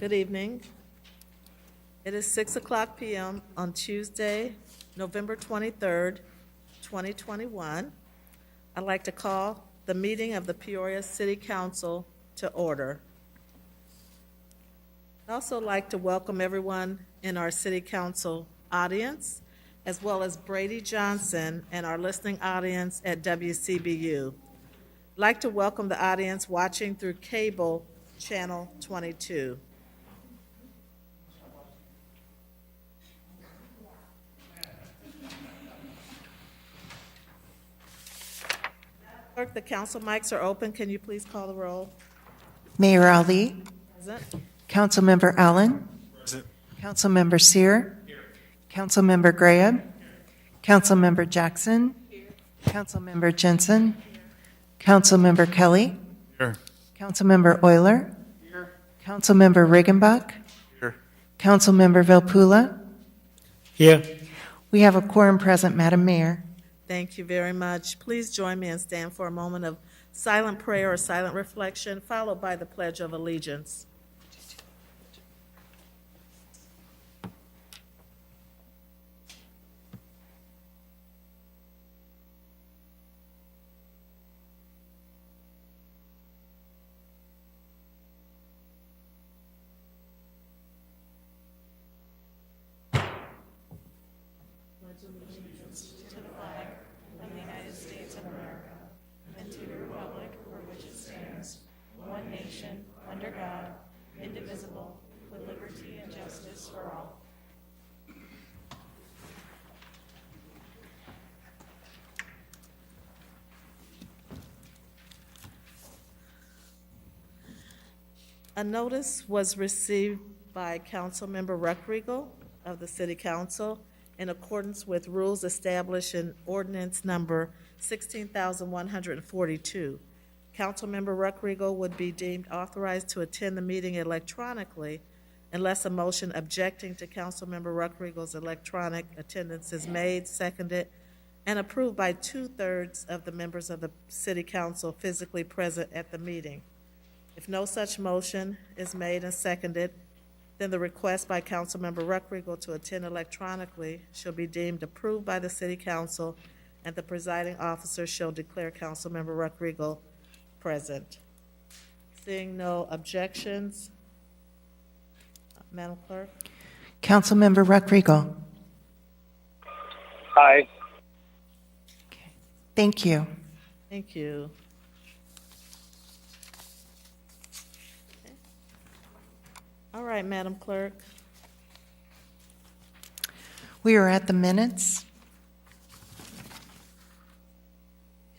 Good evening. It is 6:00 p.m. on Tuesday, November 23rd, 2021. I'd like to call the meeting of the Peoria City Council to order. I'd also like to welcome everyone in our City Council audience, as well as Brady Johnson and our listening audience at WCBU. I'd like to welcome the audience watching through cable channel 22. Clerk, the council mics are open. Can you please call the roll? Mayor Ali, Present. Councilmember Allen, Present. Councilmember Sear, Councilmember Graham, Councilmember Jackson, Councilmember Jensen, Councilmember Kelly, Here. Councilmember Euler, Councilmember Riggenbach, Here. Councilmember Velpula. Here. We have a quorum present, Madam Mayor. Thank you very much. Please join me and stand for a moment of silent prayer or silent reflection, followed by the Pledge of Allegiance. A notice was received by Councilmember Ruckriegel of the City Council in accordance with rules established in Ordinance Number 16,142. Councilmember Ruckriegel would be deemed authorized to attend the meeting electronically unless a motion objecting to Councilmember Ruckriegel's electronic attendance is made, seconded, and approved by 2/3 of the members of the City Council physically present at the meeting. If no such motion is made and seconded, then the request by Councilmember Ruckriegel to attend electronically shall be deemed approved by the City Council, and the presiding officer shall declare Councilmember Ruckriegel present. Seeing no objections, Madam Clerk? Councilmember Ruckriegel. Aye. Thank you. Thank you. All right, Madam Clerk. We are at the minutes.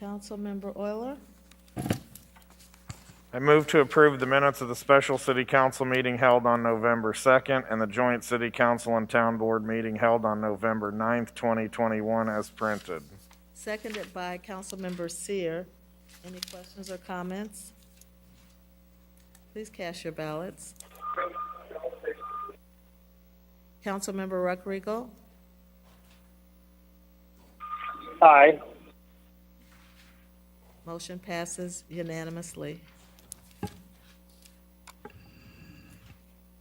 Councilmember Euler? I move to approve the minutes of the special city council meeting held on November 2nd and the joint city council and town board meeting held on November 9th, 2021 as printed. Seconded by Councilmember Sear. Any questions or comments? Please cast your ballots. Councilmember Ruckriegel? Aye. Motion passes unanimously.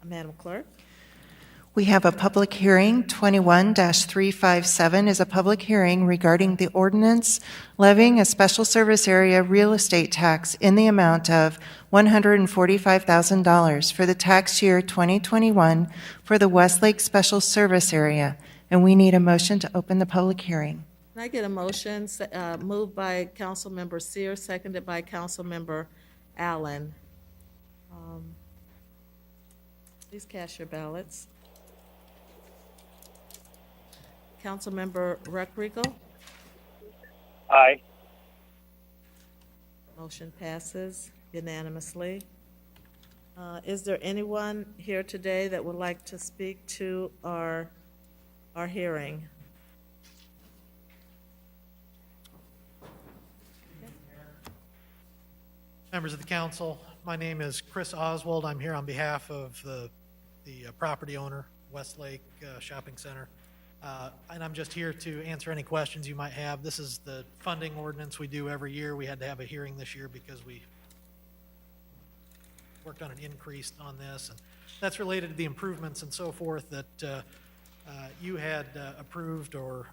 Madam Clerk? We have a public hearing. 21-357 is a public hearing regarding the ordinance levying a special service area real estate tax in the amount of $145,000 for the tax year 2021 for the Westlake Special Service Area. And we need a motion to open the public hearing. Can I get a motion moved by Councilmember Sear, seconded by Councilmember Allen? Please cast your ballots. Councilmember Ruckriegel? Aye. Motion passes unanimously. Is there anyone here today that would like to speak to our hearing? Members of the council, my name is Chris Oswald. I'm here on behalf of the property owner, Westlake Shopping Center. And I'm just here to answer any questions you might have. This is the funding ordinance we do every year. We had to have a hearing this year because we worked on an increase on this, and that's related to the improvements and so forth that you had approved or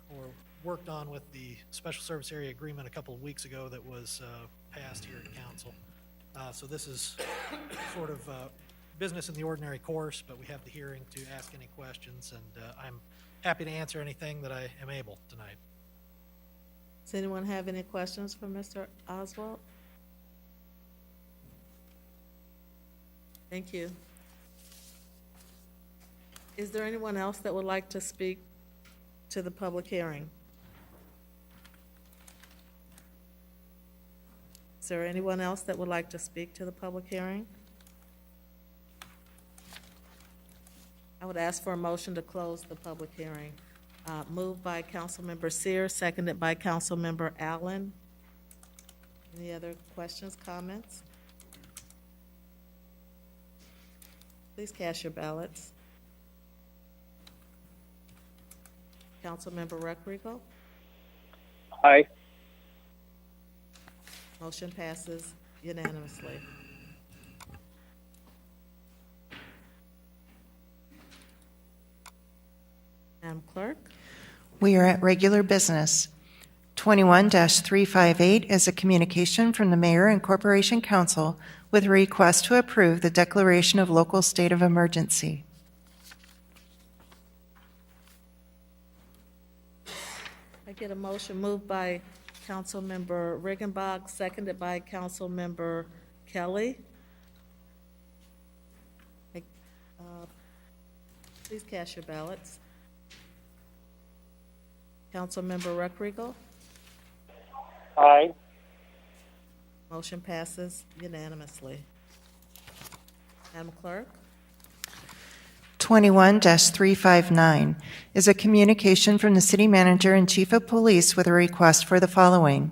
worked on with the Special Service Area Agreement a couple of weeks ago that was passed here at council. So this is sort of business in the ordinary course, but we have the hearing to ask any questions, and I'm happy to answer anything that I am able tonight. Does anyone have any questions for Mr. Oswald? Thank you. Is there anyone else that would like to speak to the public hearing? Is there anyone else that would like to speak to the public hearing? I would ask for a motion to close the public hearing. Moved by Councilmember Sears, seconded by Councilmember Allen. Any other questions, comments? Please cast your ballots. Councilmember Recreagle? Aye. Motion passes unanimously. Madam Clerk? We are at regular business. 21-358 is a communication from the Mayor and Corporation Council with a request to approve the declaration of local state of emergency. I get a motion moved by Councilmember Riggenbach, seconded by Councilmember Kelly. Please cast your ballots. Councilmember Recreagle? Aye. Motion passes unanimously. Madam Clerk? 21-359 is a communication from the City Manager and Chief of Police with a request for the following.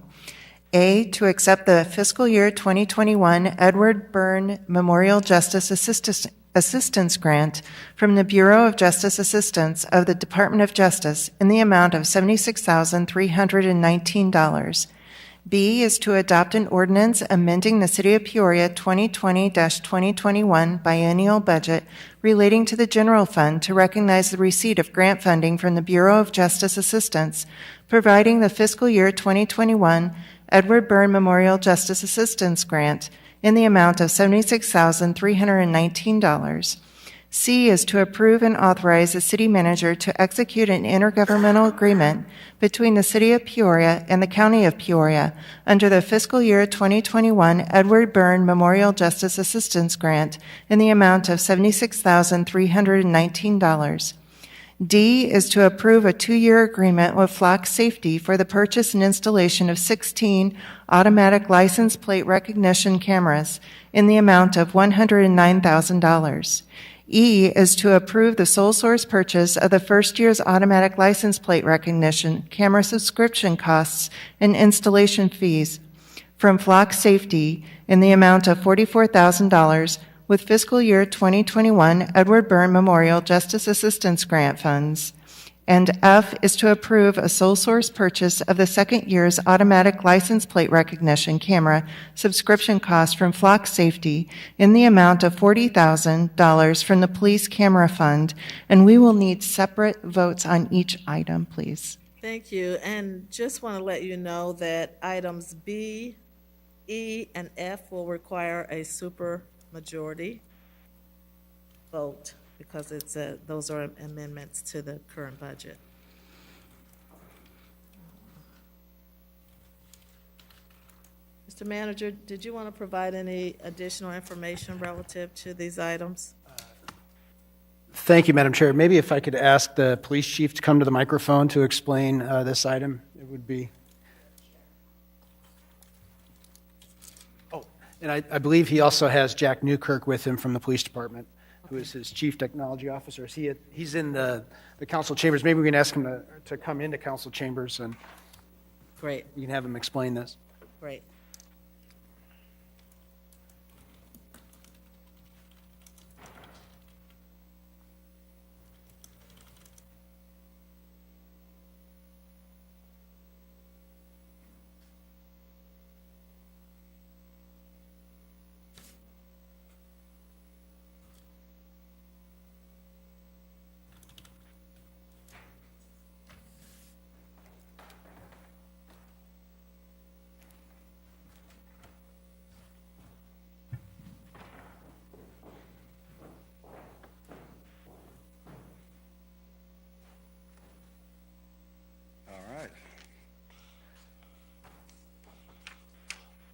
A, to accept the fiscal year 2021 Edward Byrne Memorial Justice Assistance Grant from the Bureau of Justice Assistance of the Department of Justice in the amount of $76,319. B is to adopt an ordinance amending the City of Peoria 2020-2021 biennial budget relating to the general fund to recognize the receipt of grant funding from the Bureau of Justice Assistance, providing the fiscal year 2021 Edward Byrne Memorial Justice Assistance Grant in the amount of $76,319. C is to approve and authorize the city manager to execute an intergovernmental agreement between the City of Peoria and the County of Peoria under the fiscal year 2021 Edward Byrne Memorial Justice Assistance Grant in the amount of $76,319. D is to approve a 2-year agreement with Flock Safety for the purchase and installation of 16 automatic license plate recognition cameras in the amount of $109,000. E is to approve the sole source purchase of the first year's automatic license plate recognition camera subscription costs and installation fees from Flock Safety in the amount of $44,000 with fiscal year 2021 Edward Byrne Memorial Justice Assistance Grant funds. And F is to approve a sole source purchase of the second year's automatic license plate recognition camera subscription cost from Flock Safety in the amount of $40,000 from the Police Camera Fund. And we will need separate votes on each item, please. Thank you. And just want to let you know that items B, E, and F will require a supermajority vote because those are amendments to the current budget. Mr. Manager, did you want to provide any additional information relative to these items? Thank you, Madam Chair. Maybe if I could ask the police chief to come to the microphone to explain this item, it would be. Oh, and I believe he also has Jack Newkirk with him from the police department, who is his chief technology officer. He's in the council chambers. Maybe we can ask him to come into council chambers and Great, we can have him explain this. great.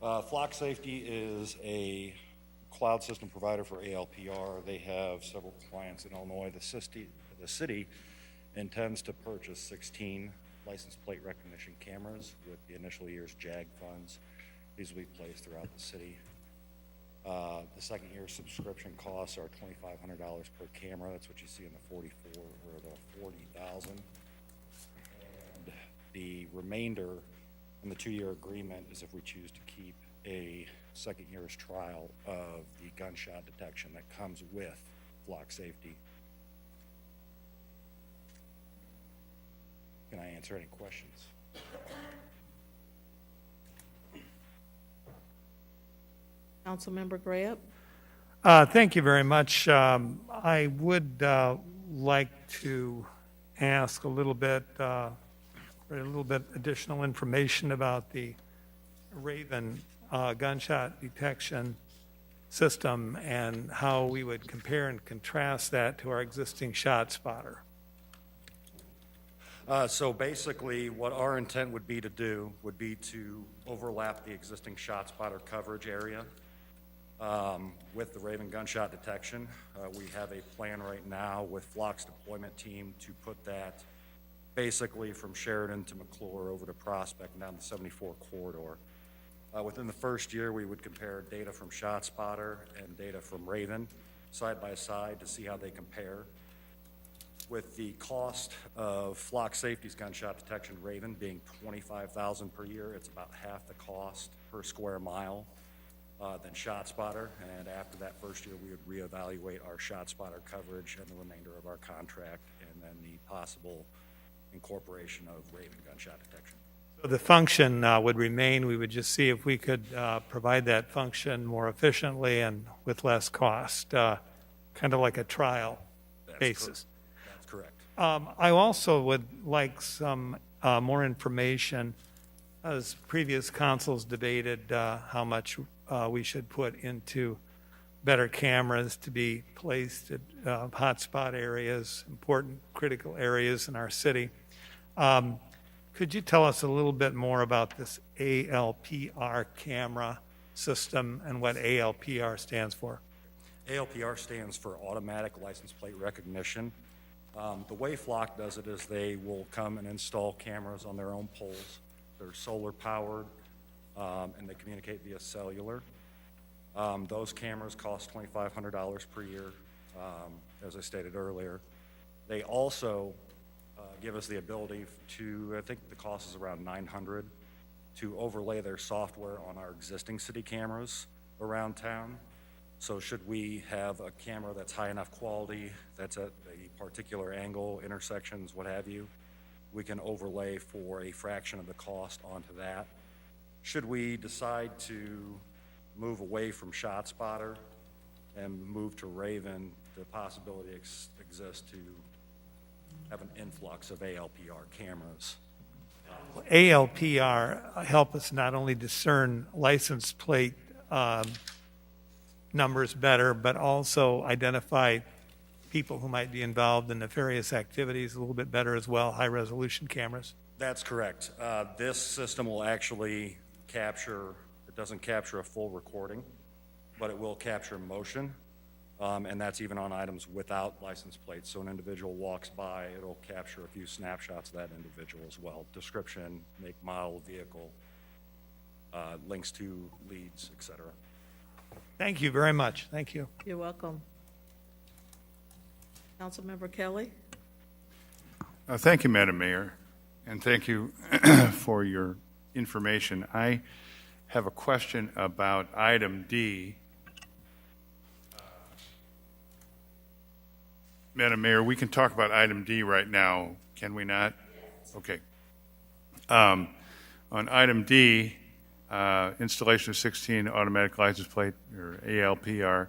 Flock Safety is a cloud system provider for ALPR. They have several clients in Illinois. The city intends to purchase 16 license plate recognition cameras with the initial year's JAG funds. These will be placed throughout the city. The second year subscription costs are $2,500 per camera. That's what you see in the 44 or the 40,000. And the remainder in the 2-year agreement is if we choose to keep a second year's trial of the gunshot detection that comes with Flock Safety. Can I answer any questions? Councilmember Graham? Thank you very much. I would like to ask a little bit additional information about the Raven gunshot detection system and how we would compare and contrast that to our existing shot spotter. So basically, what our intent would be to overlap the existing shot spotter coverage area with the Raven gunshot detection. We have a plan right now with Flock's deployment team to put that basically from Sheridan to McClure over to Prospect and down the 74 corridor. Within the first year, we would compare data from ShotSpotter and data from Raven side by side to see how they compare. With the cost of Flock Safety's gunshot detection Raven being $25,000 per year, it's about half the cost per square mile than ShotSpotter. And after that first year, we would reevaluate our ShotSpotter coverage and the remainder of our contract, and then the possible incorporation of Raven gunshot detection. So the function would remain. We would just see if we could provide that function more efficiently and with less cost, kind of like a trial basis. That's correct. I also would like some more information, as previous councils debated how much we should put into better cameras to be placed at hotspot areas, important critical areas in our city. Could you tell us a little bit more about this ALPR camera system and what ALPR stands for? ALPR stands for Automatic License Plate Recognition. The way Flock does it is they will come and install cameras on their own poles. They're solar powered, and they communicate via cellular. Those cameras cost $2,500 per year, as I stated earlier. They also give us the ability to, I think the cost is around $900, to overlay their software on our existing city cameras around town. So should we have a camera that's high enough quality, that's at a particular angle, intersections, what have you, we can overlay for a fraction of the cost onto that. Should we decide to move away from ShotSpotter and move to Raven, the possibility exists to have an influx of ALPR cameras. ALPR help us not only discern license plate numbers better, but also identify people who might be involved in nefarious activities a little bit better as well, high-resolution cameras. That's correct. This system will actually capture, it doesn't capture a full recording, but it will capture motion, and that's even on items without license plates. So an individual walks by, it'll capture a few snapshots of that individual as well. Description, make, model, vehicle, links to leads, etc. Thank you very much. Thank you. You're welcome. Councilmember Kelly? Thank you, Madam Mayor, and thank you for your information. I have a question about item D. Madam Mayor, we can talk about item D right now, can we not? Okay. On item D, installation of 16 automatic license plate, or ALPR,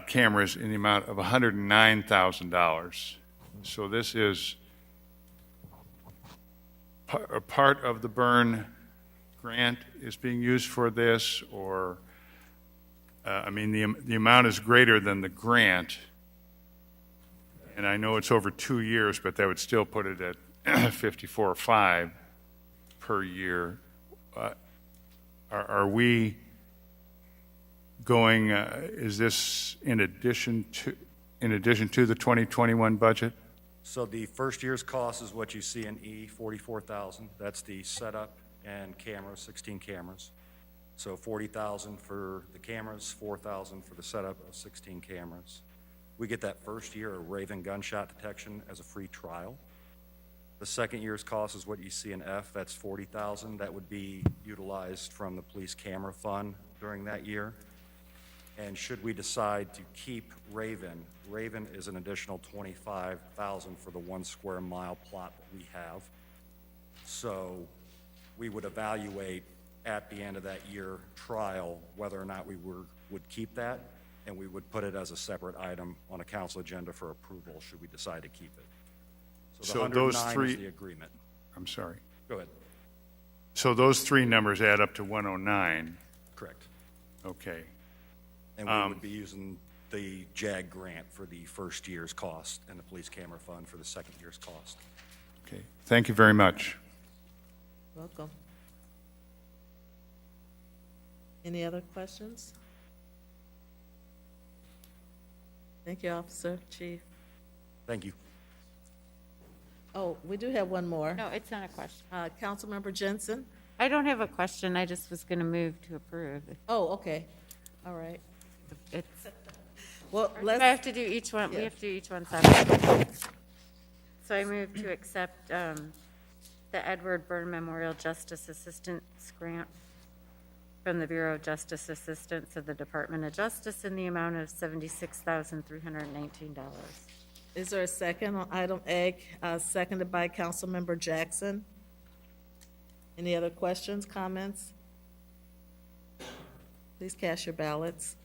cameras in the amount of $109,000. So this is a part of the Byrne grant is being used for this, or, I mean, the amount is greater than the grant, and I know it's over 2 years, but that would still put it at $54,500 per year. are we going, is this in addition to the 2021 budget? So the first year's cost is what you see in E, 44,000. That's the setup and cameras, 16 cameras. So 40,000 for the cameras, 4,000 for the setup of 16 cameras. We get that first year of Raven gunshot detection as a free trial. The second year's cost is what you see in F. That's 40,000. That would be utilized from the police camera fund during that year. And should we decide to keep Raven, Raven is an additional 25,000 for the 1 square mile plot that we have. So we would evaluate at the end of that year trial whether or not we would keep that, and we would put it as a separate item on a council agenda for approval should we decide to keep it. So the those 109 is the agreement. I'm sorry. Go ahead. So those three numbers add up to 109. Correct. Okay. And we would be using the JAG grant for the first year's cost and the police camera fund for the second year's cost. Okay. Thank you very much. Welcome. Any other questions? Thank you, Officer, Chief. Thank you. Oh, we do have one more. No, it's not a question. Councilmember Jensen? I don't have a question. I just was going to move to approve. Oh, okay. All right. It's, Well, do I have let's, to do each one? We Yeah. have to do each one separately. So I move to accept the Edward Byrne Memorial Justice Assistance Grant from the Bureau of Justice Assistance of the Department of Justice in the amount of $76,319. is there a second on item A, seconded by Councilmember Jackson? Any other questions, comments? Please cast your ballots.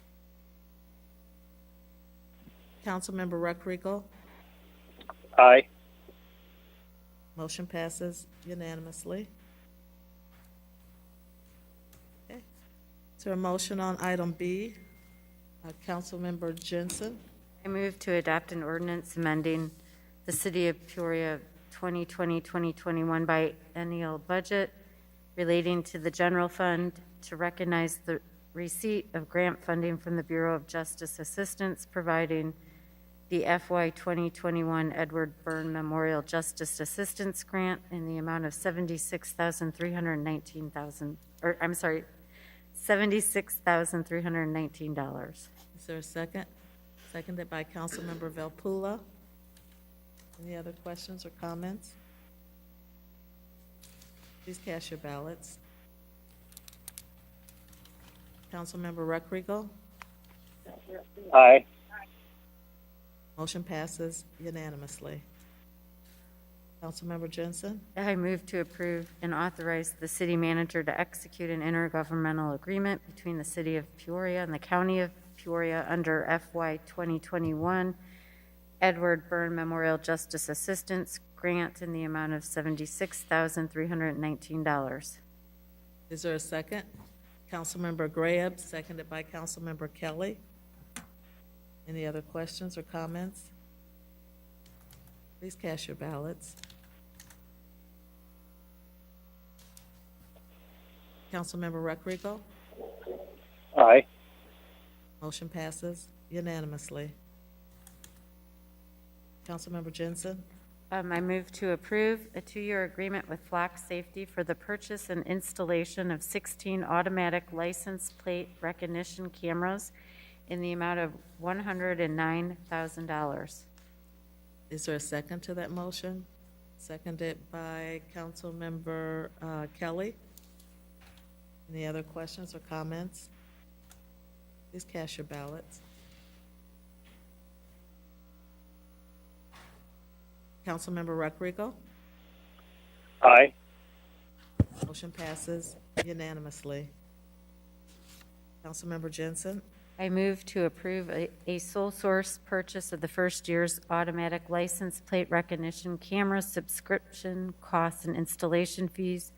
Councilmember Recreagle? Aye. Motion passes unanimously. Okay. Is there a motion on item B? Councilmember Jensen? I move to adopt an ordinance amending the City of Peoria 2020-2021 biennial budget relating to the general fund to recognize the receipt of grant funding from the Bureau of Justice Assistance, providing the FY 2021 Edward Byrne Memorial Justice Assistance Grant in the amount of $76,319. Is there a second? Seconded by Councilmember Velpula. Any other questions or comments? Please cast your ballots. Councilmember Recreagle? Aye. Motion passes unanimously. Councilmember Jensen? I move to approve and authorize the city manager to execute an intergovernmental agreement between the City of Peoria and the County of Peoria under FY 2021 Edward Byrne Memorial Justice Assistance Grant in the amount of $76,319. Is there a second? Councilmember Graham, seconded by Councilmember Kelly. Any other questions or comments? Please cast your ballots. Councilmember Recreagle? Aye. Motion passes unanimously. Councilmember Jensen? I move to approve a 2-year agreement with Flock Safety for the purchase and installation of 16 automatic license plate recognition cameras in the amount of $109,000. Is there a second to that motion? Seconded by Councilmember Kelly. Any other questions or comments? Please cast your ballots. Councilmember Recreagle? Aye. Motion passes unanimously. Councilmember Jensen? I move to approve a sole source purchase of the first year's automatic license plate recognition camera subscription costs and installation fees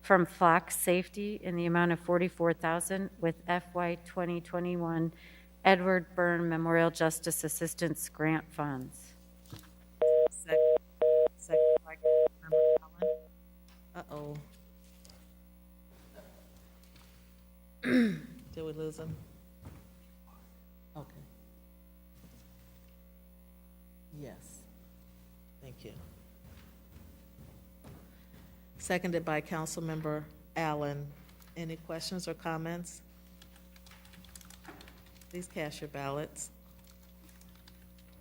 from Flock Safety in the amount of $44,000 with FY 2021 Edward Byrne Memorial Justice Assistance Grant funds. Second by Councilmember Allen. Uh-oh. Did we lose him? Okay. Yes. Thank you. Seconded by Councilmember Allen. Any questions or comments? Please cast your ballots.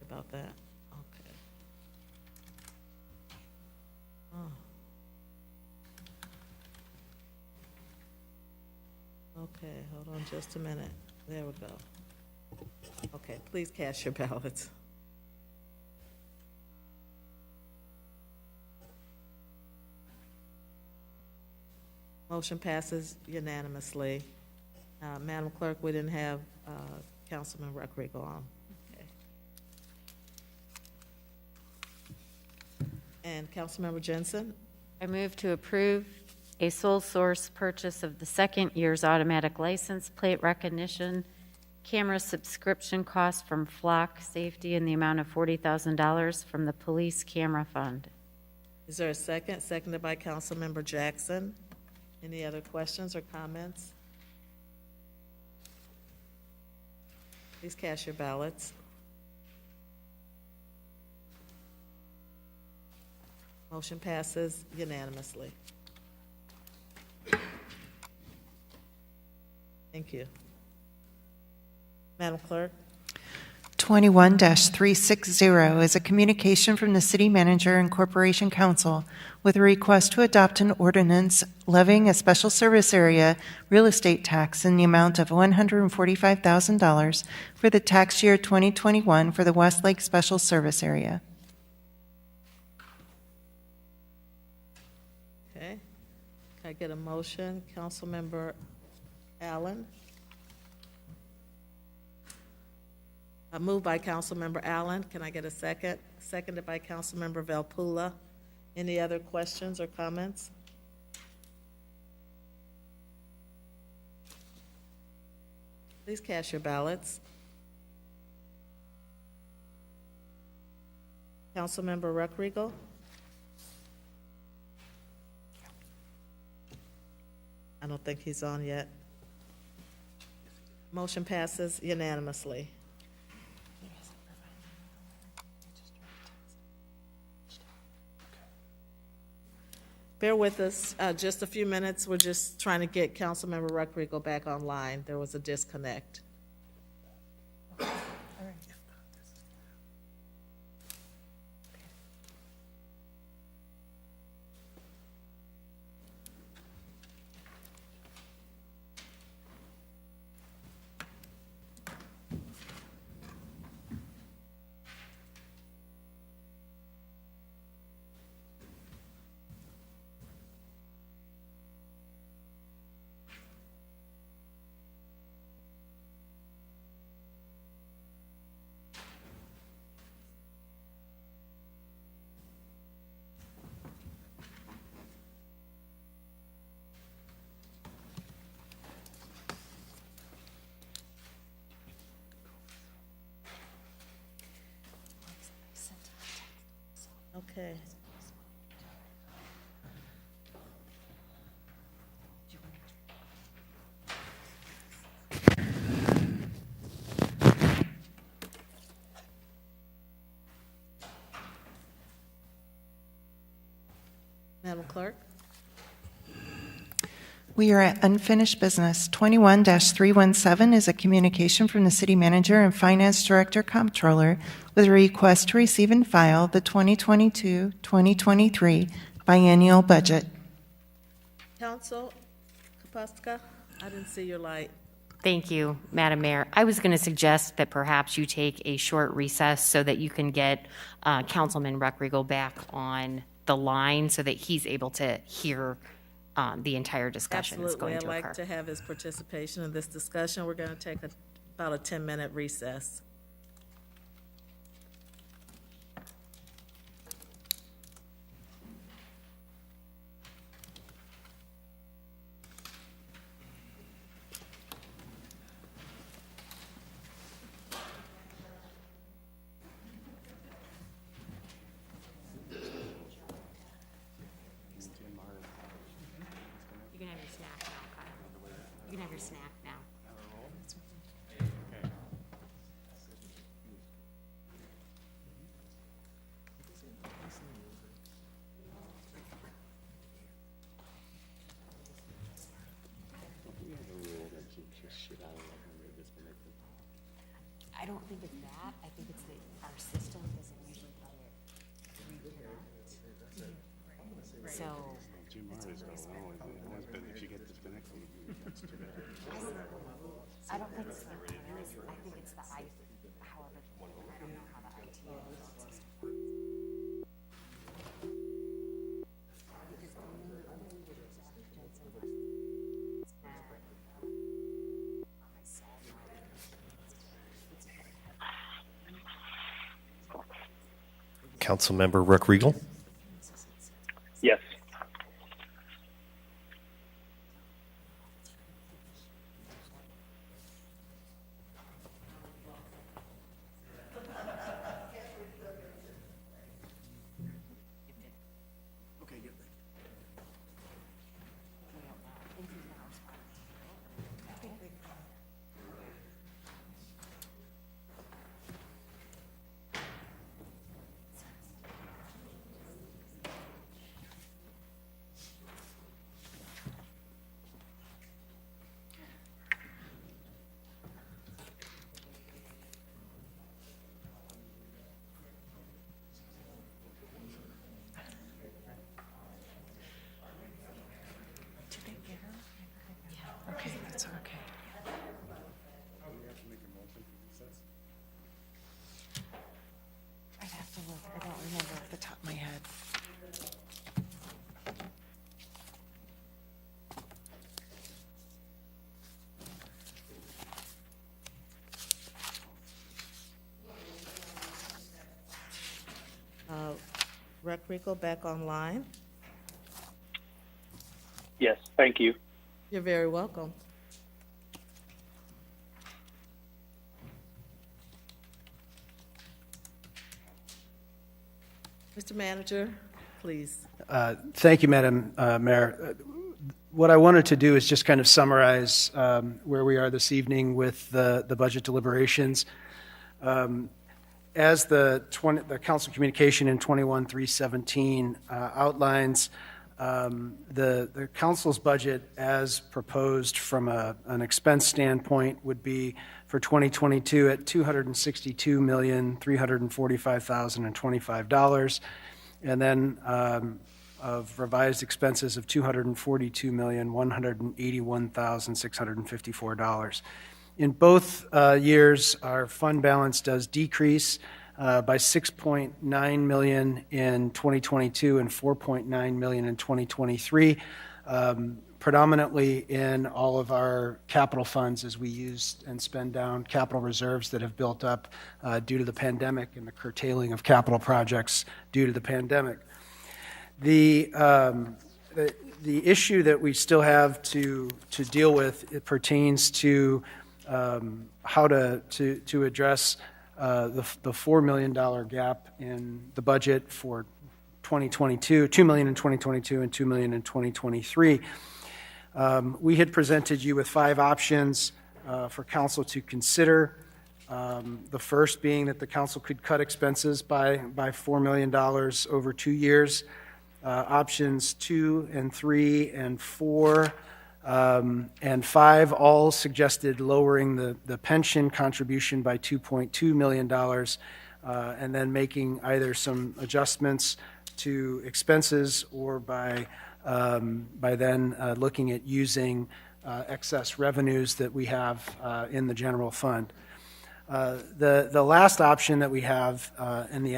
About that. Okay. Oh. Okay, hold on just a minute. There we go. Okay, please cast your ballots. Motion passes unanimously. Madam Clerk, we didn't have Councilman Recreago on. Okay. And Councilmember Jensen? I move to approve a sole source purchase of the second year's automatic license plate recognition camera subscription cost from Flock Safety in the amount of $40,000 from the Police Camera Fund. Is there a second? Seconded by Councilmember Jackson. Any other questions or comments? Please cast your ballots. Motion passes unanimously. Thank you. Madam Clerk? 21-360 is a communication from the City Manager and Corporation Council with a request to adopt an ordinance levying a special service area real estate tax in the amount of $145,000 for the tax year 2021 for the Westlake Special Service Area. Okay. Can I get a motion? Councilmember Allen? Moved by Councilmember Allen. Can I get a second? Seconded by Councilmember Valpula. Any other questions or comments? Please cast your ballots. Councilmember Recreago? I don't think he's on yet. Motion passes unanimously. Bear with us just a few minutes. We're just trying to get Councilmember Recreago back online. There was a disconnect. Okay. Madam Clerk? We are at unfinished business. 21-317 is a communication from the City Manager and Finance Director Comptroller with a request to receive and file the 2022-2023 biennial budget. Council Kapuska, I didn't see your light. Thank you, Madam Mayor. I was going to suggest that perhaps you take a short recess so that you can get Councilman Recreago back on the line so that he's able to hear the entire discussion that's going to Absolutely. I'd occur. like to have his participation in this discussion. We're going to take about a 10-minute recess. You can have your snack now, Kyle. You can have your snack now. think it's that. I think it's that our system doesn't usually let it reconnect. So. I don't think it's the cameras. I think it's the however, I don't know how the IT system works. Because only other transactions unless it's on my cell phone. Councilmember Rick Regal. Yes. Okay, that's okay. I'd have to look. I don't remember off the top of my head. Rec Rico back online. Yes, thank you. You're very welcome. Mr. Manager, please. Thank you, Madam Mayor. What I wanted to do is just kind of summarize where we are this evening with the budget deliberations. As the council communication in 21-317 outlines, the council's budget as proposed from an expense standpoint would be for 2022 at $262,345,025, and then of revised expenses of $242,181,654. In both years, our fund balance does decrease by $6.9 million in 2022 and $4.9 million in 2023, predominantly in all of our capital funds as we use and spend down capital reserves that have built up due to the pandemic and the curtailing of capital projects due to the pandemic. The issue that we still have to deal with, it pertains to how to address the $4 million gap in the budget for 2022, $2 million in 2022 and $2 million in 2023. We had presented you with 5 options for council to consider. The first being that the council could cut expenses by $4 million over 2 years. Options 2 and 3 and 4 and 5 all suggested lowering the pension contribution by $2.2 million and then making either some adjustments to expenses or by then looking at using excess revenues that we have in the general fund. The last option that we have, and the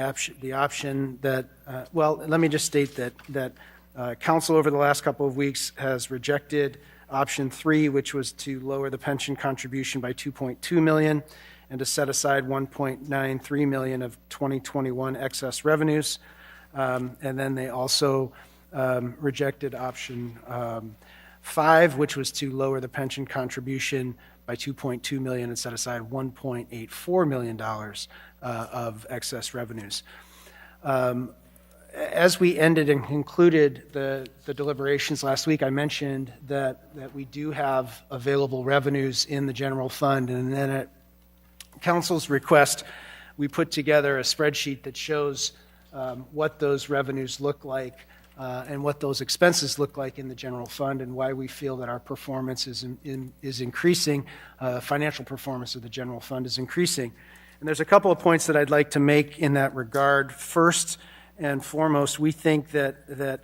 option that, well, let me just state that council over the last couple of weeks has rejected option 3, which was to lower the pension contribution by $2.2 million and to set aside $1.93 million of 2021 excess revenues. And then they also rejected option 5, which was to lower the pension contribution by $2.2 million and set aside $1.84 million of excess revenues. As we ended and concluded the deliberations last week, I mentioned that we do have available revenues in the general fund, and then at council's request, we put together a spreadsheet that shows what those revenues look like and what those expenses look like in the general fund, and why we feel that our performance is increasing, financial performance of the general fund is increasing. And there's a couple of points that I'd like to make in that regard. First and foremost, we think that the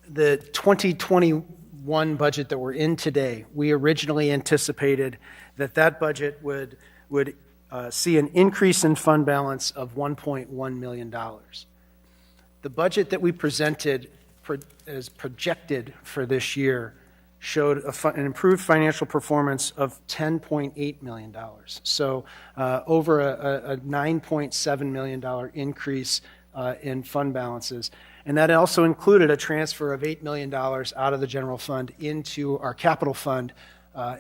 2021 budget that we're in today, we originally anticipated that that budget would see an increase in fund balance of $1.1 million. The budget that we presented as projected for this year showed an improved financial performance of $10.8 million. So over a $9.7 million increase in fund balances. And that also included a transfer of $8 million out of the general fund into our capital fund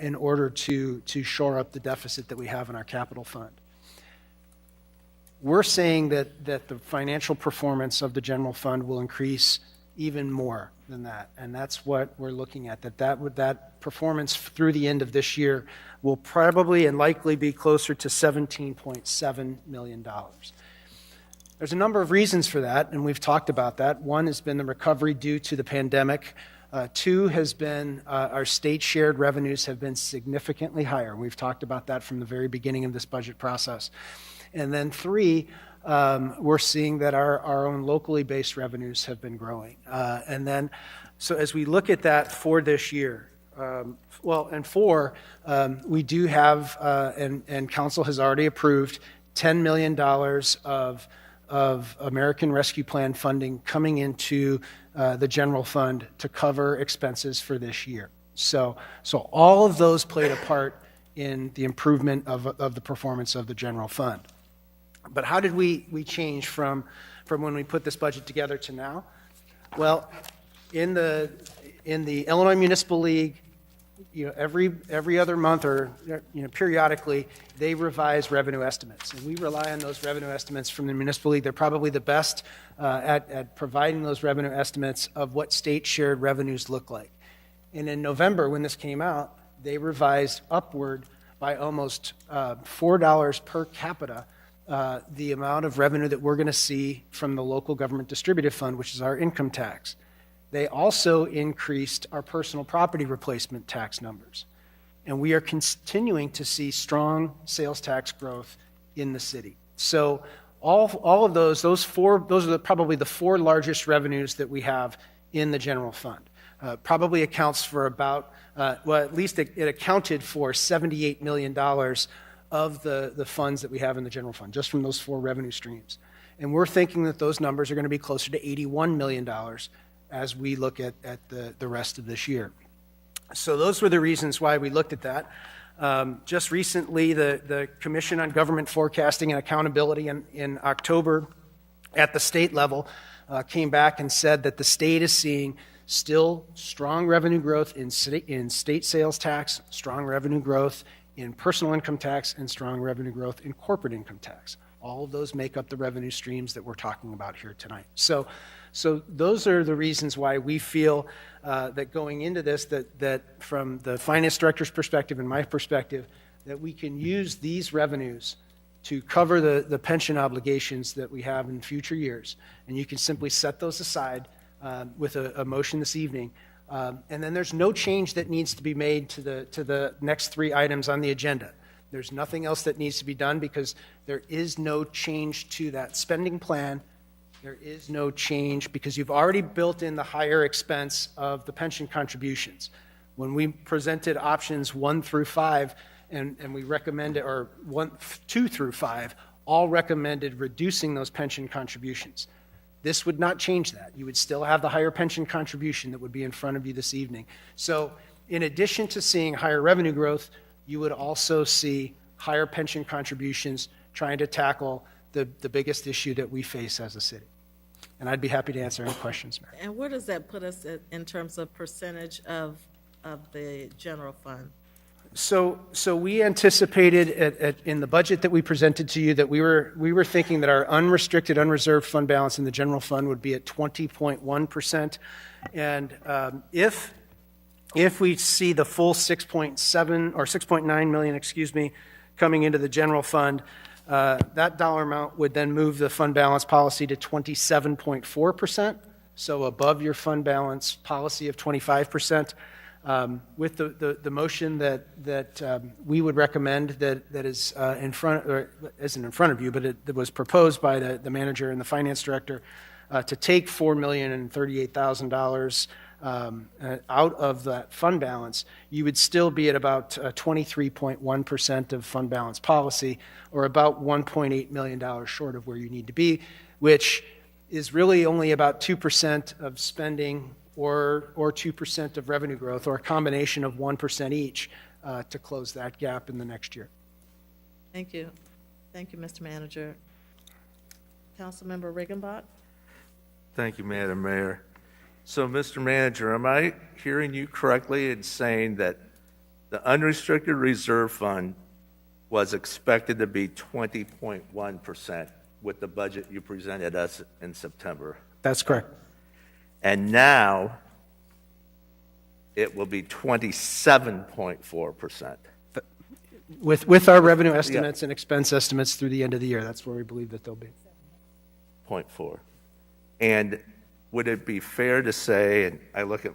in order to shore up the deficit that we have in our capital fund. We're saying that the financial performance of the general fund will increase even more than that, and that's what we're looking at, that performance through the end of this year will probably and likely be closer to $17.7 million. There's a number of reasons for that, and we've talked about that. One has been the recovery due to the pandemic. Two has been our state shared revenues have been significantly higher. We've talked about that from the very beginning of this budget process. And then three, we're seeing that our own locally based revenues have been growing. And then, so as we look at that for this year, we do have, and council has already approved, $10 million of American Rescue Plan funding coming into the general fund to cover expenses for this year. So all of those played a part in the improvement of the performance of the general fund. But how did we change from when we put this budget together to now? Well, in the Illinois Municipal League, every other month or periodically, they revise revenue estimates, and we rely on those revenue estimates from the Municipal League. They're probably the best at providing those revenue estimates of what state shared revenues look like. And in November, when this came out, they revised upward by almost $4 per capita the amount of revenue that we're going to see from the local government distributive fund, which is our income tax. They also increased our personal property replacement tax numbers. And we are continuing to see strong sales tax growth in the city. So all of those are probably the four largest revenues that we have in the general fund. Probably accounts for about, at least it accounted for $78 million of the funds that we have in the general fund, just from those four revenue streams. And we're thinking that those numbers are going to be closer to $81 million as we look at the rest of this year. So those were the reasons why we looked at that. Just recently, the Commission on Government Forecasting and Accountability in October at the state level came back and said that the state is seeing still strong revenue growth in state sales tax, strong revenue growth in personal income tax, and strong revenue growth in corporate income tax. All of those make up the revenue streams that we're talking about here tonight. So those are the reasons why we feel that going into this, that from the finance director's perspective and my perspective, that we can use these revenues to cover the pension obligations that we have in future years. And you can simply set those aside with a motion this evening. And then there's no change that needs to be made to the next three items on the agenda. There's nothing else that needs to be done because there is no change to that spending plan. There is no change because you've already built in the higher expense of the pension contributions. When we presented options 1 through 5, and we recommended, or 2 through 5, all recommended reducing those pension contributions. This would not change that. You would still have the higher pension contribution that would be in front of you this evening. So in addition to seeing higher revenue growth, you would also see higher pension contributions trying to tackle the biggest issue that we face as a city. And I'd be happy to answer any questions, Mayor. And where does that put us in terms of percentage of the general fund? So we anticipated in the budget that we presented to you that we were thinking that our unrestricted, unreserved fund balance in the general fund would be at 20.1%. And if we see the full 6.7 or 6.9 million, coming into the general fund, that dollar amount would then move the fund balance policy to 27.4%, so above your fund balance policy of 25%. With the motion that we would recommend that is in front, or isn't in front of you, but it was proposed by the manager and the finance director to take $4,038,000 out of that fund balance, you would still be at about 23.1% of fund balance policy, or about $1.8 million short of where you need to be, which is really only about 2% of spending or 2% of revenue growth, or a combination of 1% each to close that gap in the next year. Thank you. Thank you, Mr. Manager. Councilmember Riggenbach? Thank you, Madam Mayor. So, Mr. Manager, am I hearing you correctly in saying that the unrestricted reserve fund was expected to be 20.1% with the budget you presented us in September? That's correct. And now it will be 27.4%. With our revenue estimates and expense estimates through the end of the year, that's where we believe that they'll be. 0.4. And would it be fair to say, and I look at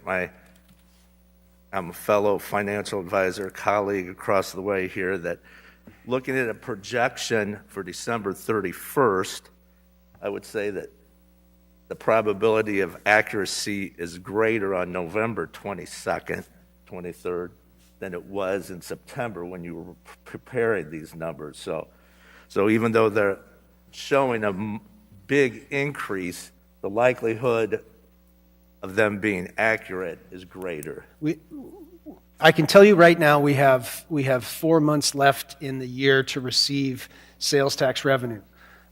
I'm a fellow financial advisor colleague across the way here, that looking at a projection for December 31st, I would say that the probability of accuracy is greater on November 22nd, 23rd, than it was in September when you were preparing these numbers. So even though they're showing a big increase, the likelihood of them being accurate is greater. I can tell you right now we have 4 months left in the year to receive sales tax revenue.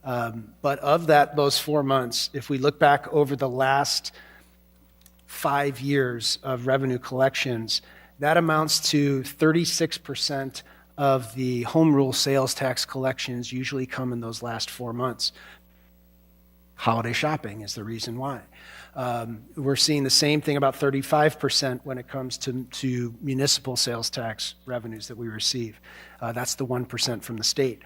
But of those 4 months, if we look back over the last 5 years of revenue collections, that amounts to 36% of the home rule sales tax collections usually come in those last 4 months. Holiday shopping is the reason why. We're seeing the same thing, about 35% when it comes to municipal sales tax revenues that we receive. That's the 1% from the state.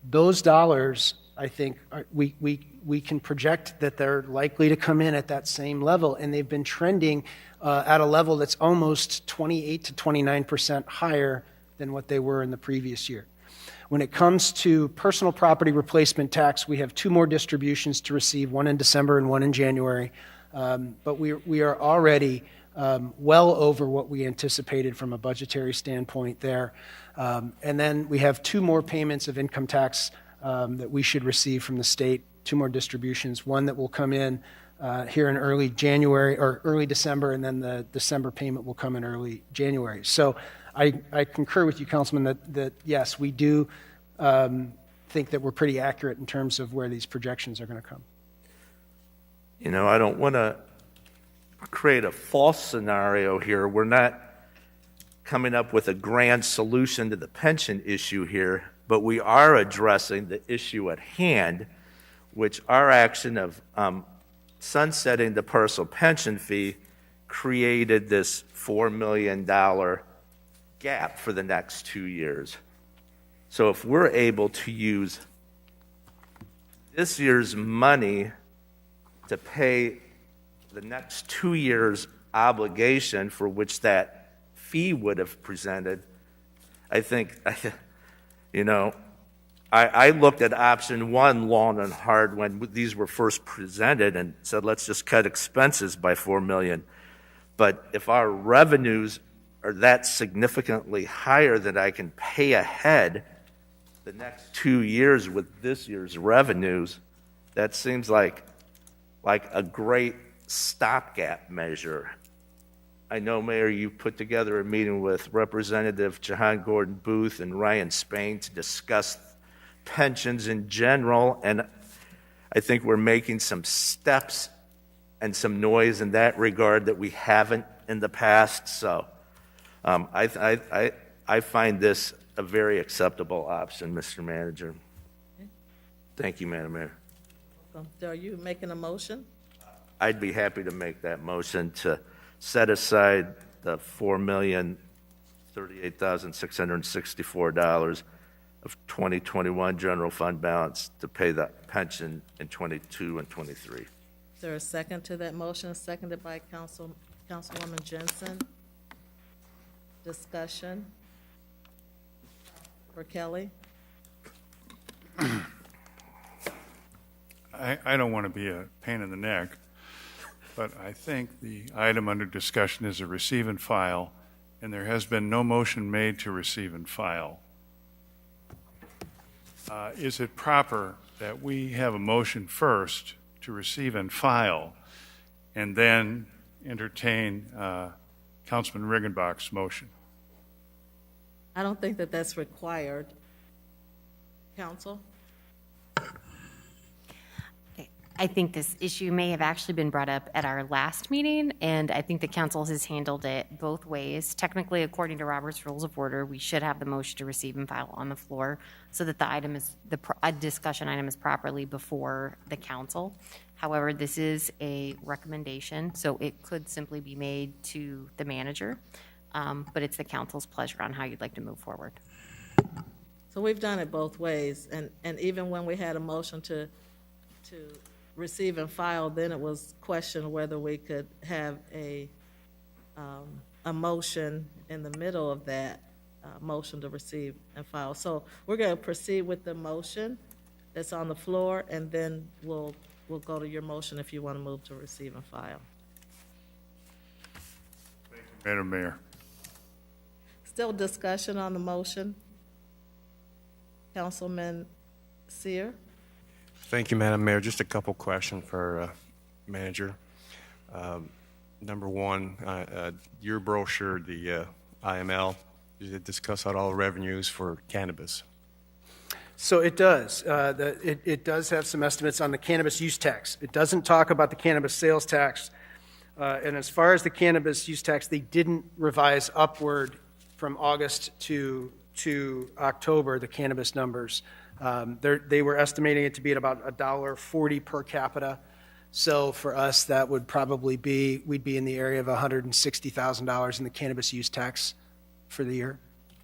Those dollars, I think, we can project that they're likely to come in at that same level, and they've been trending at a level that's almost 28 to 29% higher than what they were in the previous year. When it comes to personal property replacement tax, we have 2 more distributions to receive, one in December and one in January. But we are already well over what we anticipated from a budgetary standpoint there. And then we have 2 more payments of income tax that we should receive from the state, 2 more distributions, one that will come in here in early January or early December, and then the December payment will come in early January. So I concur with you, Councilman, that yes, we do think that we're pretty accurate in terms of where these projections are going to come. You know, I don't want to create a false scenario here. We're not coming up with a grand solution to the pension issue here, but we are addressing the issue at hand, which our action of sunsetting the personal pension fee created this $4 million gap for the next 2 years. So if we're able to use this year's money to pay the next 2 years' obligation for which that fee would have presented, I think, you know, I looked at option 1 long and hard when these were first presented and said, let's just cut expenses by $4 million. But if our revenues are that significantly higher that I can pay ahead the next 2 years with this year's revenues, that seems like a great stopgap measure. I know, Mayor, you put together a meeting with Representative Jahan Gordon Booth and Ryan Spain to discuss pensions in general, and I think we're making some steps and some noise in that regard that we haven't in the past. So I find this a very acceptable option, Mr. Manager. Thank you, Madam Mayor. Are you making a motion? I'd be happy to make that motion to set aside the $4,038,664 of 2021 general fund balance to pay the pension in 22 and 23. Is there a second to that motion, seconded by Councilwoman Jensen? Discussion for Kelly? I don't want to be a pain in the neck, but I think the item under discussion is a receive and file, and there has been no motion made to receive and file. Is it proper that we have a motion first to receive and file, and then entertain Councilman Riggenbach's motion? I don't think that that's required. Counsel? I think this issue may have actually been brought up at our last meeting, and I think the council has handled it both ways. Technically, according to Robert's Rules of Order, we should have the motion to receive and file on the floor so that the item is, a discussion item is properly before the council. However, this is a recommendation, so it could simply be made to the manager, but it's the council's pleasure on how you'd like to move forward. So we've done it both ways, and even when we had a motion to receive and file, then it was questioned whether we could have a motion in the middle of that motion to receive and file. So we're going to proceed with the motion that's on the floor, and then we'll go to your motion if you want to move to receive and file. Madam Mayor. Still discussion on the motion? Councilman Seer? Thank you, Madam Mayor. Just a couple questions for manager. Number one, your brochure, the IML, did it discuss all revenues for cannabis? So it does. It does have some estimates on the cannabis use tax. It doesn't talk about the cannabis sales tax. And as far as the cannabis use tax, they didn't revise upward from August to October, the cannabis numbers. They were estimating it to be at about $1.40 per capita. So for us, that would probably be, we'd be in the area of $160,000 in the cannabis use tax for the year.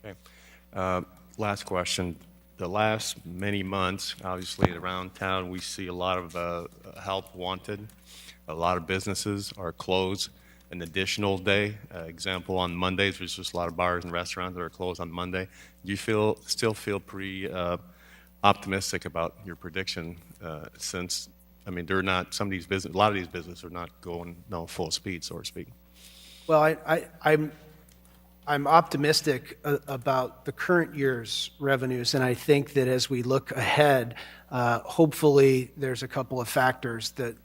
Okay. Last question. The last many months, obviously around town, we see a lot of help wanted. A lot of businesses are closed an additional day. Example, on Mondays, there's just a lot of bars and restaurants that are closed on Monday. Do you still feel pretty optimistic about your prediction since, I mean, they're not, a lot of these businesses are not going full speed, so to speak? Well, I'm optimistic about the current year's revenues, and I think that as we look ahead, hopefully there's a couple of factors that